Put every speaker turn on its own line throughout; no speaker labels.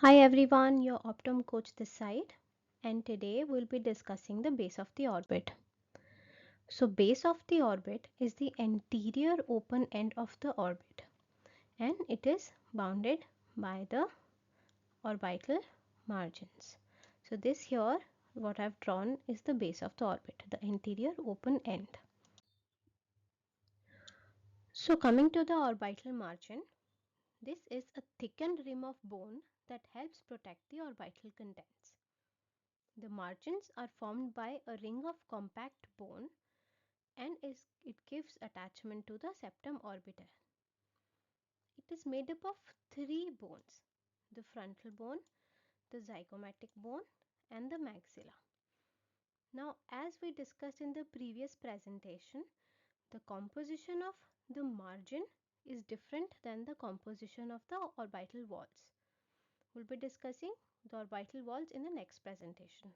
Hi everyone, your Optom coach this side, and today we'll be discussing the base of the orbit. So base of the orbit is the anterior open end of the orbit and it is bounded by the orbital margins. So this here what I've drawn is the base of the orbit, the anterior open end. So coming to the orbital margin, this is a thickened rim of bone that helps protect the orbital contents. The margins are formed by a ring of compact bone and it gives attachment to the septum orbital. It is made up of three bones: the frontal bone, the zygomatic bone, and the maxilla. Now, as we discussed in the previous presentation, the composition of the margin is different than the composition of the orbital walls. We'll be discussing the orbital walls in the next presentation.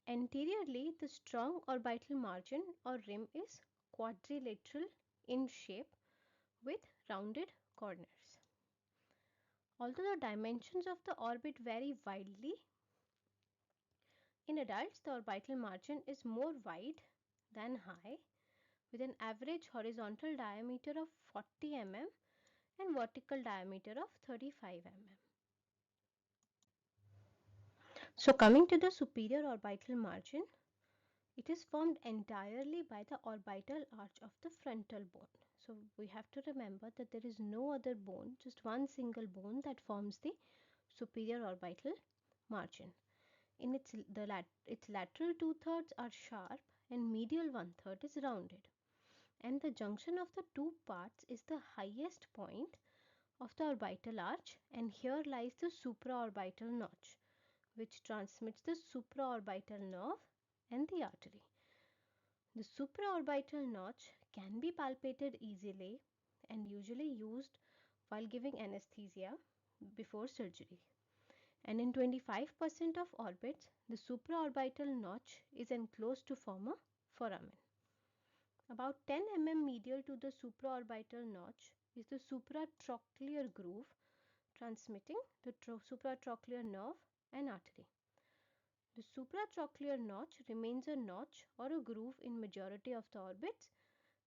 Anteriorly, the strong orbital margin or rim is quadrilateral in shape with rounded corners. Although the dimensions of the orbit vary widely, in adults the orbital margin is more wide than high, with an average horizontal diameter of 40 mm and vertical diameter of 35 mm. So coming to the superior orbital margin, it is formed entirely by the orbital arch of the frontal bone. So we have to remember that there is no other bone, just one single bone that forms the superior orbital margin. In its lateral 2/3 are sharp and medial 1/3 is rounded. And the junction of the two parts is the highest point of the orbital arch, and here lies the supraorbital notch, which transmits the supraorbital nerve and the artery. The supraorbital notch can be palpated easily and usually used while giving anesthesia before surgery. And in 25% of orbits, the supraorbital notch is enclosed to form a foramen. About 10 mm medial to the supraorbital notch is the supratrochlear groove transmitting the supratrochlear nerve and artery. The supratrochlear notch remains a notch or a groove in majority of the orbits,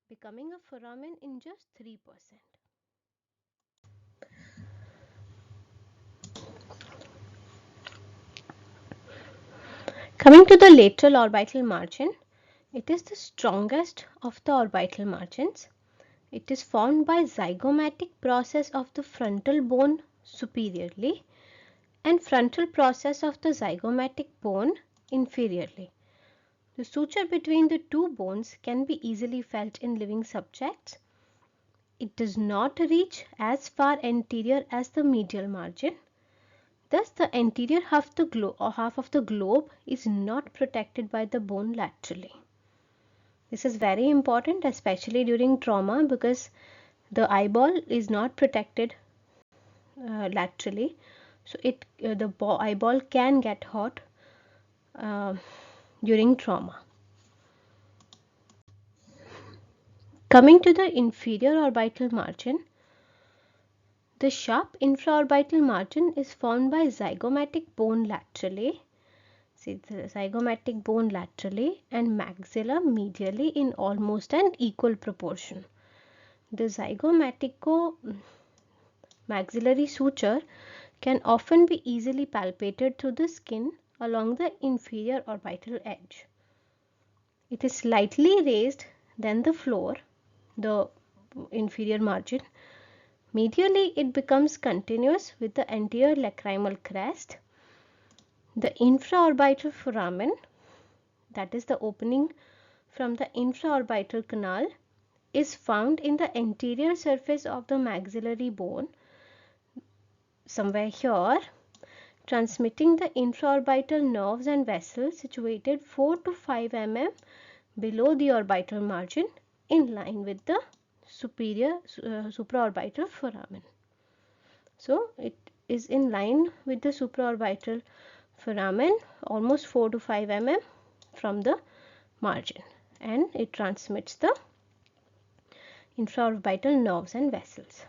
becoming a foramen in just 3%. Coming to the lateral orbital margin, it is the strongest of the orbital margins. It is formed by zygomatic process of the frontal bone superiorly and frontal process of the zygomatic bone inferiorly. The suture between the two bones can be easily felt in living subjects. It does not reach as far anterior as the medial margin. Thus, the anterior half of the globe is not protected by the bone laterally. This is very important, especially during trauma, because the eyeball is not protected laterally, so the eyeball can get hurt uh, during trauma. Coming to the inferior orbital margin, the sharp infraorbital margin is formed by zygomatic bone laterally, the zygomatic bone laterally and maxilla medially in almost an equal proportion. The zygomatico-maxillary suture can often be easily palpated through the skin along the inferior orbital edge. It is slightly raised than the floor, the inferior margin. Medially, it becomes continuous with the anterior lacrimal crest. The infraorbital foramen, that is the opening from the infraorbital canal, is found in the anterior surface of the maxillary bone, somewhere here, transmitting the infraorbital nerves and vessels situated 4 to 5 mm below the orbital margin in line with the superior supraorbital foramen. So it is in line with the supraorbital foramen almost 4 to 5 mm from the margin, and it transmits the infraorbital nerves and vessels.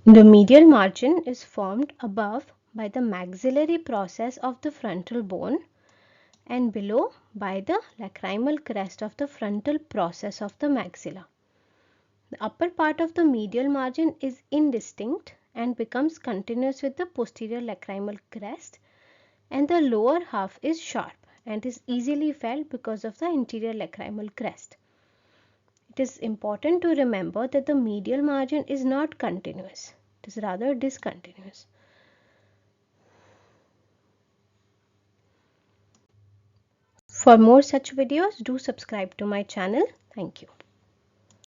The medial margin is formed above by the maxillary process of the frontal bone and below by the lacrimal crest of the frontal process of the maxilla. The upper part of the medial margin is indistinct and becomes continuous with the posterior lacrimal crest, and the lower half is sharp and is easily felt because of the anterior lacrimal crest. It is important to remember that the medial margin is not continuous, it is rather discontinuous. For more such videos, do subscribe to my channel. Thank you.